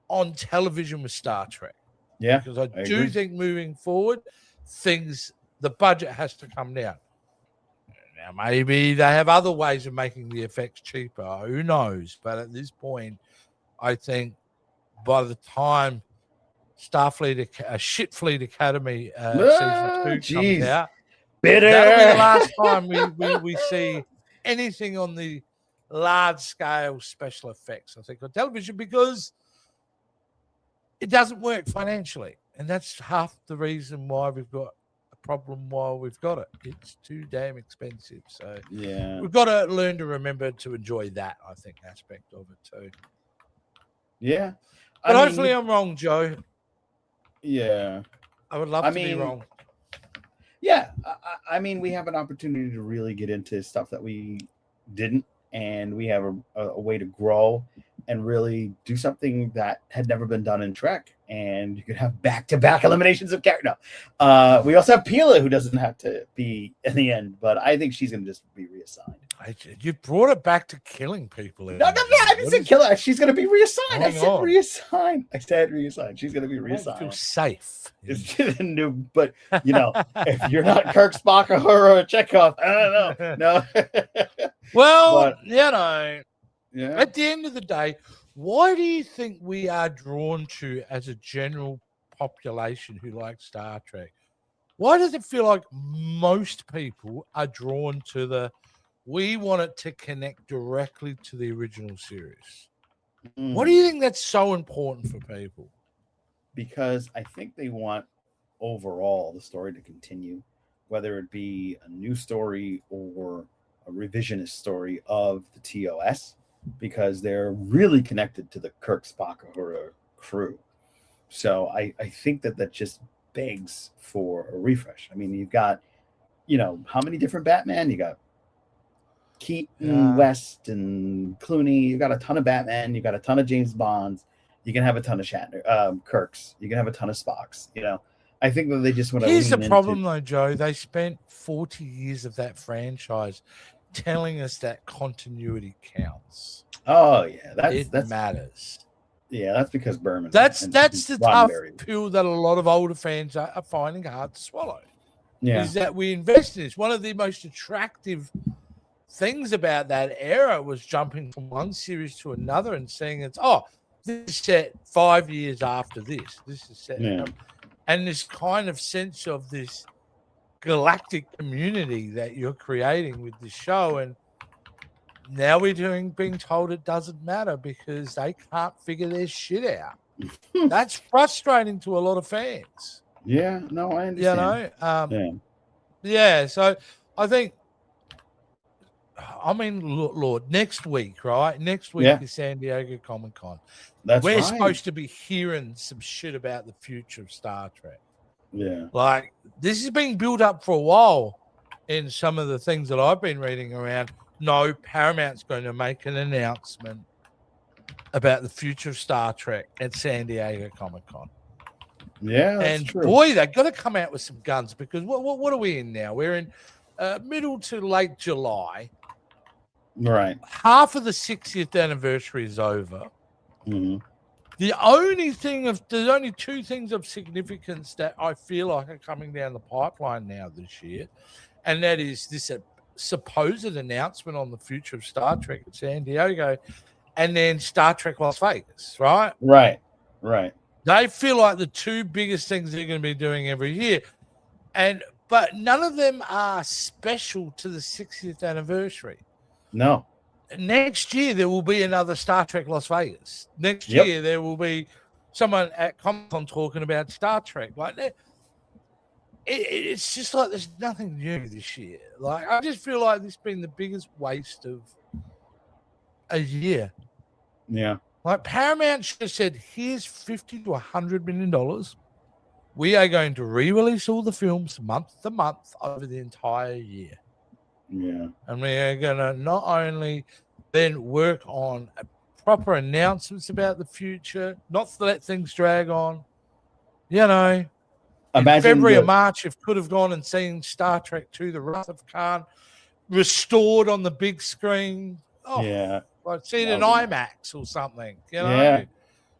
on television with Star Trek. Yeah. Because I do think moving forward, the budget has to come down. Now, maybe they have other ways of making the effects cheaper. Who knows? But at this point, I think by the time Shitfleet Academy season 2 comes out, that'll be the last time we see anything on the large-scale special effects, I think, on television, because it doesn't work financially. And that's half the reason why we've got problem while we've got it. It's too damn expensive. So we've got to learn to remember to enjoy that, I think, aspect of it too. Yeah. But hopefully I'm wrong, Joe. Yeah. I would love to be wrong. Yeah. I mean, we have an opportunity to really get into stuff that we didn't, and we have a way to grow and really do something that had never been done in Trek. And you could have back-to-back eliminations of character. No. We also have Pila, who doesn't have to be in the end, but I think she's going to just be reassigned. You brought it back to killing people. No, I didn't say kill her. She's going to be reassigned. I said reassigned. She's going to be reassigned. I feel safe. But, if you're not Kirk, Spock, or Chekhov, I don't know. No. Well, at the end of the day, why do you think we are drawn to, as a general population who like Star Trek, why does it feel like most people are drawn to we want it to connect directly to the original series? What do you think that's so important for people? Because I think they want overall the story to continue, whether it be a new story or a revisionist story of the TOS, because they're really connected to the Kirk, Spock, or crew. So I think that just begs for a refresh. I mean, you've got, how many different Batman? You got Keaton, West, and Clooney. You've got a ton of Batman. You've got a ton of James Bonds. You can have a ton of Shatner, Kirks. You can have a ton of Spocks. I think that they just want to. Here's the problem, though, Joe. They spent 40 years of that franchise telling us that continuity counts. Oh yeah, that matters. Yeah, that's because Berman. That's the tough pill that a lot of older fans are finding hard to swallow. Yeah, is that we invest in this. One of the most attractive things about that era was jumping from one series to another and seeing this is set 5 years after this. This is set, and this kind of sense of this galactic community that you're creating with the show. And now we're being told it doesn't matter because they can't figure their shit out. That's frustrating to a lot of fans. Yeah, no, I understand. Yeah, so I think, I mean, Lord, next week, right? Next week is San Diego Comic-Con. We're supposed to be hearing some shit about the future of Star Trek. Yeah. Like, this is being built up for a while in some of the things that I've been reading around. No, Paramount's going to make an announcement about the future of Star Trek at San Diego Comic-Con. Yeah, that's true. Boy, they've got to come out with some guns because what are we in now? We're in middle to late July. Right. Half of the 60th anniversary is over. Mm-hmm. There's only two things of significance that I feel like are coming down the pipeline now this year, and that is this supposed announcement on the future of Star Trek at San Diego, and then Star Trek Las Vegas, right? Right. They feel like the two biggest things they're going to be doing every year, but none of them are special to the 60th anniversary. No. Next year, there will be another Star Trek Las Vegas. Next year, there will be someone at Comic-Con talking about Star Trek. Like that. It's just like there's nothing new this year. Like, I just feel like this has been the biggest waste of a year. Yeah. Like, Paramount should have said, here's $50 to $100 million. We are going to re-release all the films month to month over the entire year. Yeah. And we are going to not only then work on proper announcements about the future, not to let things drag on. You know, in February or March, if could have gone and seen Star Trek II, The Wrath of Khan, restored on the big screen. Oh, yeah. I'd see it in IMAX or something. You know? Yeah.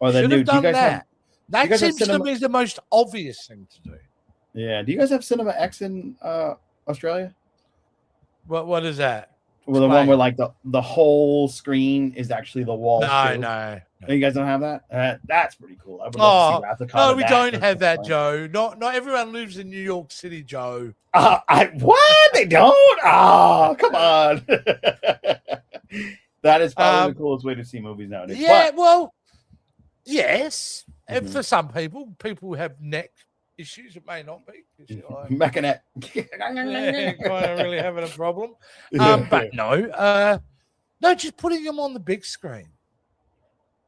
Or should have done that. That seems to me the most obvious thing to do. Yeah. Do you guys have Cinema X in Australia? What is that? Well, the one where like the whole screen is actually the wall. No. You guys don't have that? That's pretty cool. I would love to see Wrath of Khan. No, we don't have that, Joe. Not everyone lives in New York City, Joe. What? They don't? Oh, come on. That is probably the coolest way to see movies nowadays. Yeah, well, yes. And for some people who have neck issues, it may not be. Mechaneck. Kind of really having a problem. But no, just putting them on the big screen.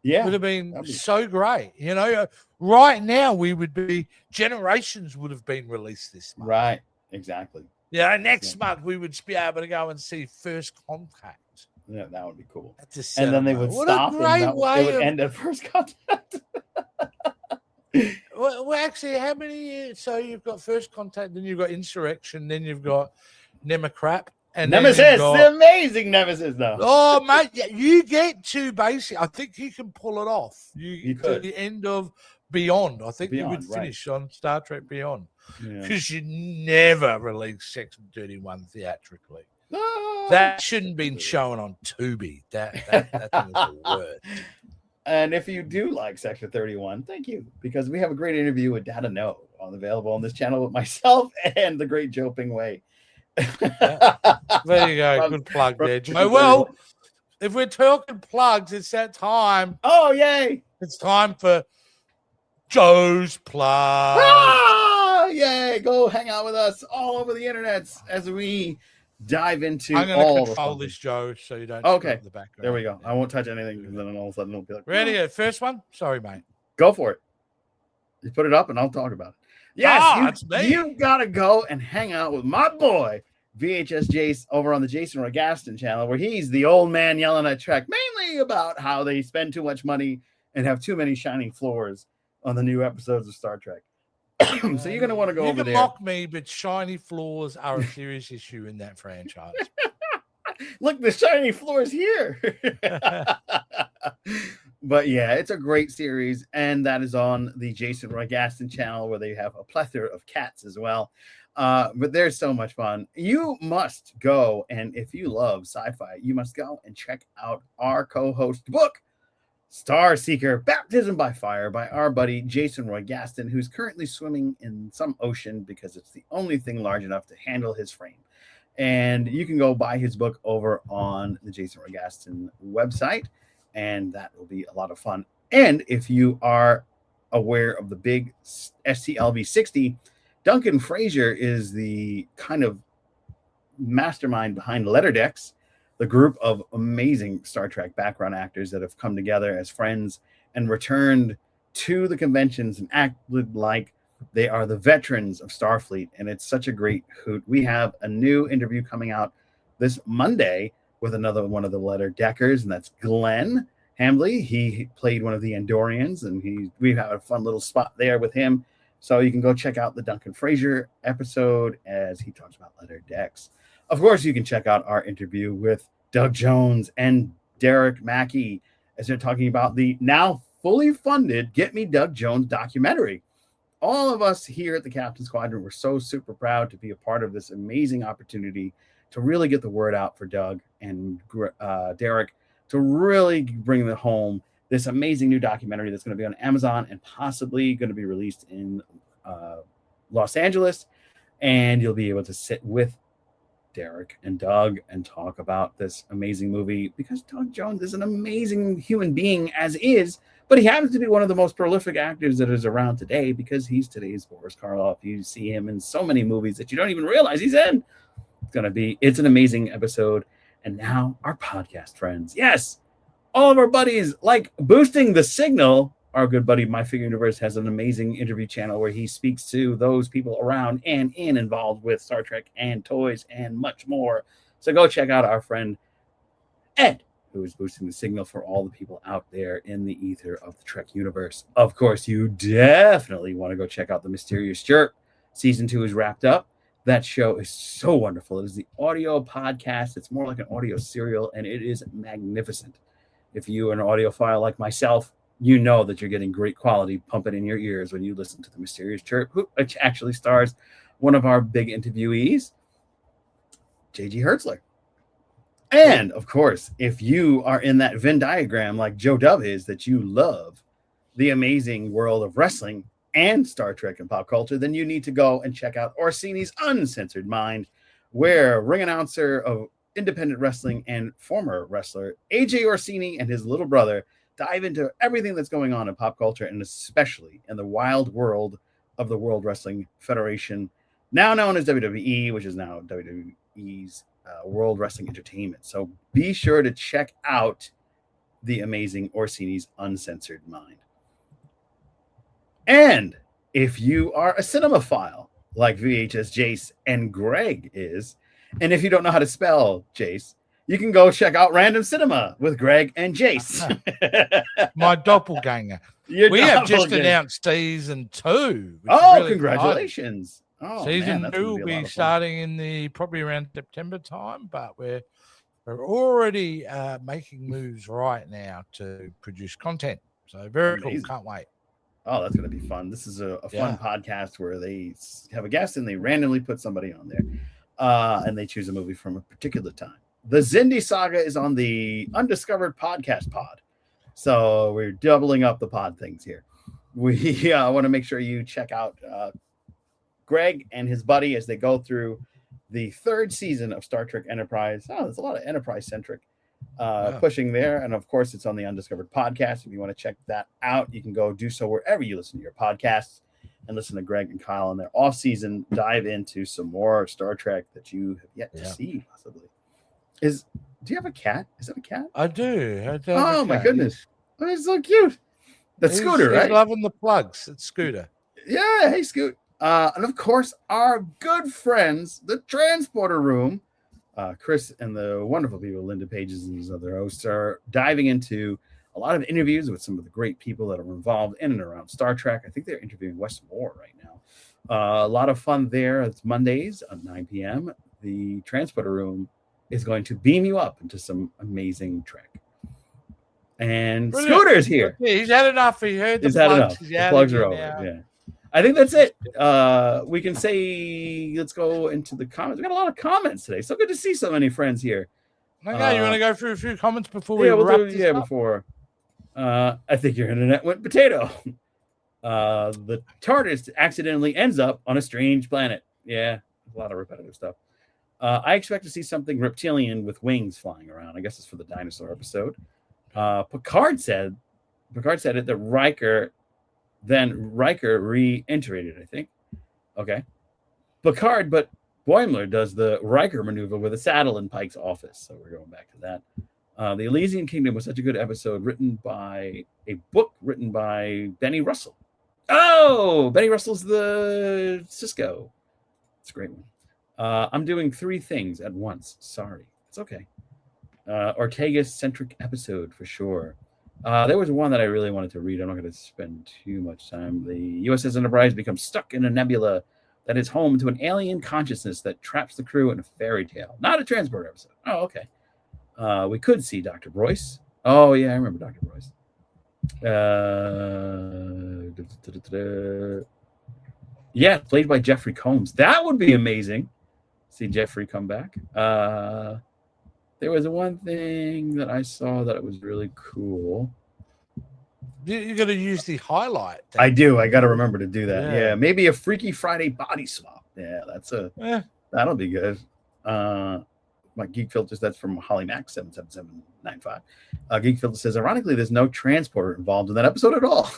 Yeah. Would have been so great. You know, right now Generations would have been released this month. Right. Exactly. Yeah. Next month we would be able to go and see First Contact. Yeah, that would be cool. And then they would stop and it would end at First Contact. Well, actually, how many? So you've got First Contact, then you've got Insurrection, then you've got Nemocrap, and Nemesis, the amazing Nemesis, though. Oh, mate, you get to basically. I think you can pull it off. You to the end of Beyond. I think you would finish on Star Trek Beyond because you never released Section 31 theatrically. That shouldn't have been shown on Tubi. That thing is the worst. And if you do like Section 31, thank you, because we have a great interview with Data No available on this channel with myself and the great Joe Ping Wei. There you go. Good plug there, Joe. Well, if we're talking plugs, it's that time. Oh, yay. It's time for Joe's plug. Ah, yay. Go hang out with us all over the internet as we dive into I'm going to control this, Joe, so you don't okay the background. There we go. I won't touch anything because then all of a sudden it'll be like, ready? First one? Sorry, mate. Go for it. You put it up and I'll talk about it. Yes, you've got to go and hang out with my boy VHS Jace over on the Jason Rogaston channel, where he's the old man yelling at Trek mainly about how they spend too much money and have too many shining floors on the new episodes of Star Trek. So you're going to want to go over there. You can mock me, but shiny floors are a serious issue in that franchise. Look, the shiny floors here. But yeah, it's a great series, and that is on the Jason Rogaston channel, where they have a plethora of cats as well. But they're so much fun. You must go, and if you love sci-fi, you must go and check out our co-host book, Star Seeker, Baptism by Fire by our buddy Jason Roy Gaston, who's currently swimming in some ocean because it's the only thing large enough to handle his frame. And you can go buy his book over on the Jason Roy Gaston website, and that will be a lot of fun. And if you are aware of the big STLV 60, Duncan Fraser is the kind of mastermind behind Letterdecks, the group of amazing Star Trek background actors that have come together as friends and returned to the conventions and acted like they are the veterans of Starfleet. And it's such a great hoot. We have a new interview coming out this Monday with another one of the Letterdeckers, and that's Glenn Hambley. He played one of the Andorians, and we have a fun little spot there with him. So you can go check out the Duncan Fraser episode as he talks about Letterdecks. Of course, you can check out our interview with Doug Jones and Derek Mackey as they're talking about the now fully funded Get Me Doug Jones documentary. All of us here at the Captain's Quadrant were so super proud to be a part of this amazing opportunity to really get the word out for Doug and Derek to really bring home this amazing new documentary that's going to be on Amazon and possibly going to be released in Los Angeles. And you'll be able to sit with Derek and Doug and talk about this amazing movie, because Doug Jones is an amazing human being as is, but he happens to be one of the most prolific actors that is around today, because he's today's Boris Karloff. You see him in so many movies that you don't even realize he's in. It's an amazing episode. And now our podcast friends. Yes, all of our buddies, like Boosting the Signal. Our good buddy My Figure Universe has an amazing interview channel where he speaks to those people around and involved with Star Trek and toys and much more. So go check out our friend Ed, who is boosting the signal for all the people out there in the ether of the Trek universe. Of course, you definitely want to go check out The Mysterious Jerk. Season 2 is wrapped up. That show is so wonderful. It is the audio podcast. It's more like an audio serial, and it is magnificent. If you are an audiophile like myself, you know that you're getting great quality pumping in your ears when you listen to The Mysterious Jerk, which actually stars one of our big interviewees, J.G. Hertzler. And, of course, if you are in that Venn diagram like Joe Dove is, that you love the amazing world of wrestling and Star Trek and pop culture, then you need to go and check out Orsini's Uncensored Mind, where ring announcer of independent wrestling and former wrestler AJ Orsini and his little brother dive into everything that's going on in pop culture, and especially in the wild world of the World Wrestling Federation, now known as WWE, which is now WWE's World Wrestling Entertainment. So be sure to check out the amazing Orsini's Uncensored Mind. And if you are a cinemaphile like VHS Jace and Greg is, and if you don't know how to spell Jace, you can go check out Random Cinema with Greg and Jace. My doppelganger. We have just announced season 2. Oh, really congratulations. Oh, season 2 will be starting in probably around September time, but we're already making moves right now to produce content. So very cool. Can't wait. Oh, that's going to be fun. This is a fun podcast where they have a guest and they randomly put somebody on there and they choose a movie from a particular time. The Xindi Saga is on the Undiscovered Podcast Pod. So we're doubling up the pod things here. We want to make sure you check out Greg and his buddy as they go through the 3rd season of Star Trek Enterprise. Oh, there's a lot of Enterprise-centric pushing there. And, of course, it's on the Undiscovered Podcast. If you want to check that out, you can go do so wherever you listen to your podcasts and listen to Greg and Kyle in their off-season. Dive into some more Star Trek that you have yet to see, possibly. Do you have a cat? Is that a cat? I do. Oh, my goodness. Oh, he's so cute. That's Scooter, right? He's loving the plugs. It's Scooter. Yeah. Hey, Scoot. And, of course, our good friends, the Transporter Room, Chris and the wonderful people, Linda Pages and his other hosts, are diving into a lot of interviews with some of the great people that are involved in and around Star Trek. I think they're interviewing Wes Moore right now. A lot of fun there. It's Mondays at 9 p.m. The Transporter Room is going to beam you up into some amazing Trek. And brilliant. Scooter's here. Yeah, he's had enough. He heard the plugs. The plugs are over. Yeah. I think that's it. We can say, let's go into the comments. We got a lot of comments today. So good to see so many friends here. Okay, you want to go through a few comments before we wrap this up? Before. I think your internet went potato. The TARDIS accidentally ends up on a strange planet. Yeah, a lot of repetitive stuff. I expect to see something reptilian with wings flying around. I guess it's for the dinosaur episode. Picard said it that Riker reiterated, I think. Okay. Picard, but Boimler does the Riker maneuver with a saddle in Pike's office. So we're going back to that. The Elysian Kingdom was such a good episode, written by Benny Russell. Oh, Benny Russell's the Cisco. It's a great one. I'm doing 3 things at once. Sorry. It's okay. Ortega-centric episode for sure. There was one that I really wanted to read. I'm not going to spend too much time. The USS Enterprise becomes stuck in a nebula that is home to an alien consciousness that traps the crew in a fairy tale. Not a transport episode. Oh, okay. We could see Dr. Broyce. Oh, yeah, I remember Dr. Broyce. Yeah, played by Jeffrey Combs. That would be amazing. See Jeffrey come back. There was one thing that I saw that it was really cool. You're going to use the highlight. I do. I got to remember to do that. Yeah, maybe a Freaky Friday body swap. Yeah, that'll be good. My Geek Filter, that's from Holly Mac 77795. Geek Filter says, ironically, there's no transporter involved in that episode at all.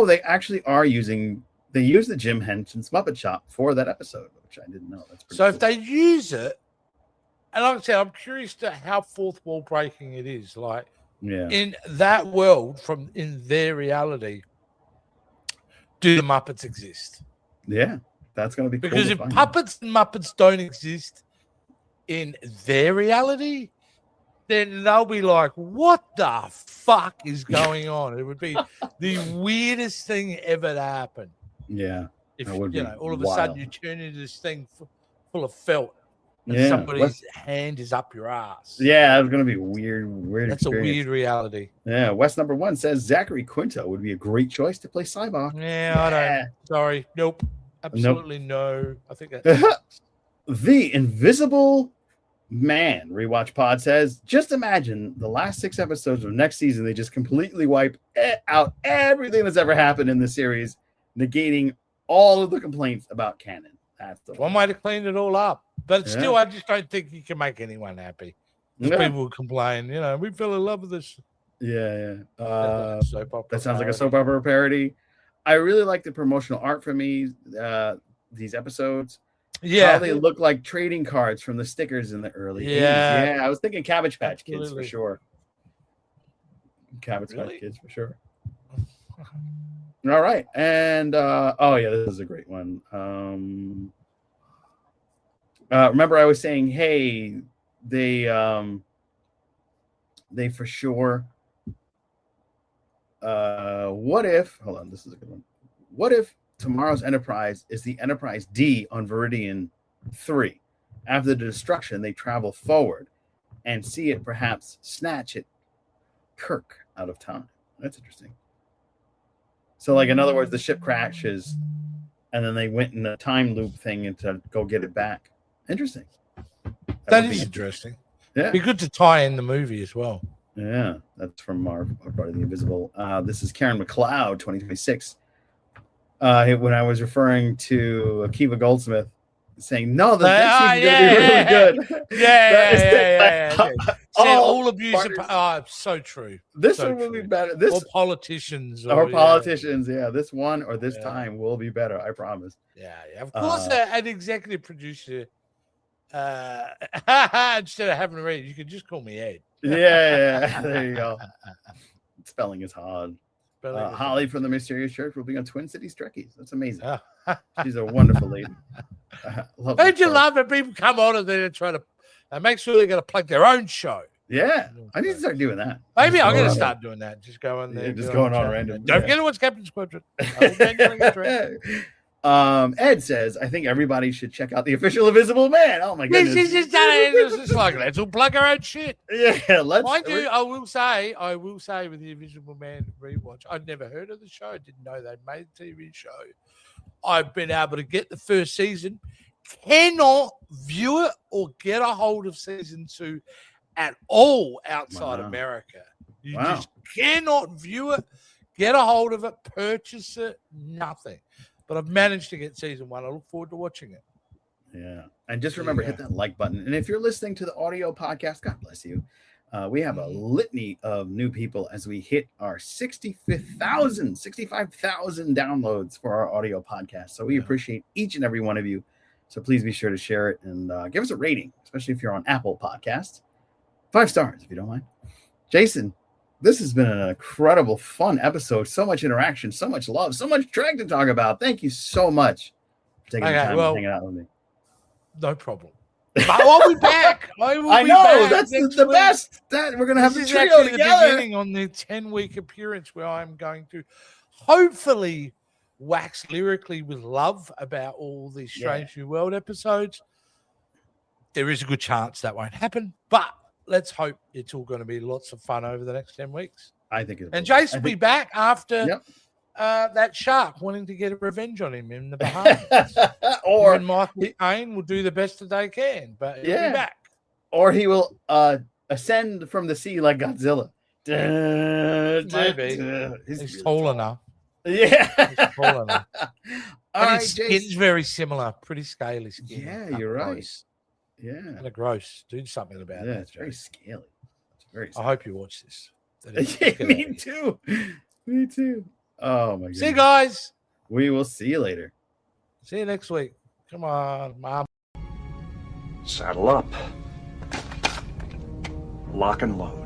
They actually are they use the Jim Henson's Muppet Shop for that episode, which I didn't know. That's so cool. If they use it, and like I said, I'm curious to how fourth wall breaking it is. Like, in that world, in their reality, do the Muppets exist? Yeah, that's going to be cool. Because if puppets and Muppets don't exist in their reality, then they'll be like, what the fuck is going on? It would be the weirdest thing ever to happen. Yeah. If all of a sudden you turn into this thing full of felt and somebody's hand is up your ass. Yeah, it's going to be weird. That's experience. A weird reality. Yeah. West number 1 says Zachary Quinto would be a great choice to play Cybok. Yeah, I don't. Sorry. Nope. Absolutely no. I think that's The Invisible Man Rewatch Pod says, just imagine the last 6 episodes of next season, they just completely wipe out everything that's ever happened in the series, negating all of the complaints about canon. That's the one way to clean it all up. But still, I just don't think you can make anyone happy. People will complain, we fell in love with this. Yeah. That sounds like a soap opera parody. I really like the promotional art for these episodes. Yeah, how they look like trading cards from the stickers in the early 80s. Yeah, I was thinking Cabbage Patch Kids for sure. Patch Kids for sure. All right, and this is a great one. Remember, I was saying, hey, they for sure. What if? Hold on, this is a good one. What if tomorrow's Enterprise is the Enterprise D on Veridian 3? After the destruction, they travel forward and see it perhaps snatch it Kirk out of time. That's interesting. So, like, in other words, the ship crashes and then they went in a time loop thing to go get it back. Interesting. That is interesting. Yeah. It'd be good to tie in the movie as well. Yeah, that's from our part of the Invisible. This is Karen McLeod, 2026. When I was referring to Akiva Goldsmith, saying, no, the next season's going to be really good. Yeah. All abusive. So true. This one will be better. Or politicians. Or politicians, This one or this time will be better, I promise. Yeah. Of course, an executive producer, instead of having to read, you could just call me Ed. Yeah. There you go. Spelling is hard. Holly from the Mysterious Church will be on Twin Cities Trekkies. That's amazing. She's a wonderful lady. Don't you love it? People come on and they try to make sure they're going to plug their own show. Yeah, I need to start doing that. Maybe I'm going to start doing that. Just going there. Just going on random. Don't forget what's Captain's Quadrant. Ed says, I think everybody should check out the official Invisible Man. Oh my goodness. This is just like, let's all plug our own shit. Yeah, Mind you, I will say with the Invisible Man rewatch, I'd never heard of the show. I didn't know they'd made a TV show. I've been able to get the first season, cannot view it or get a hold of season 2 at all outside America. You just cannot view it, get a hold of it, purchase it, nothing. But I've managed to get season 1. I look forward to watching it. Yeah. And just remember, hit that like button. And if you're listening to the audio podcast, God bless you. We have a litany of new people as we hit our 65,000 downloads for our audio podcast. So we appreciate each and every one of you. So please be sure to share it and give us a rating, especially if you're on Apple Podcasts. 5 stars, if you don't mind. Jason, this has been an incredible, fun episode. So much interaction, so much love, so much Trek to talk about. Thank you so much for taking the time and hanging out with me. No problem. But I'll be back. I know. That's the best. We're going to have the trio together. The beginning on the 10-week appearance where I'm going to hopefully wax lyrically with love about all these Strange New World episodes. There is a good chance that won't happen, but let's hope it's all going to be lots of fun over the next 10 weeks. I think it will. And Jason will be back after that shark wanting to get a revenge on him in the Bahamas. Or Michael Caine will do the best that they can, but he'll be back. Or he will ascend from the sea like Godzilla. Maybe. He's tall enough. Yeah. He's tall enough. And his skin's very similar. Pretty scaly skin. Yeah, you're right. Yeah. Kind of gross. Do something about it. Yeah, it's very scaly. I hope you watch this. Me too. Me too. Oh my god. See you guys. We will see you later. See you next week. Come on, Mom. Saddle up. Lock and load.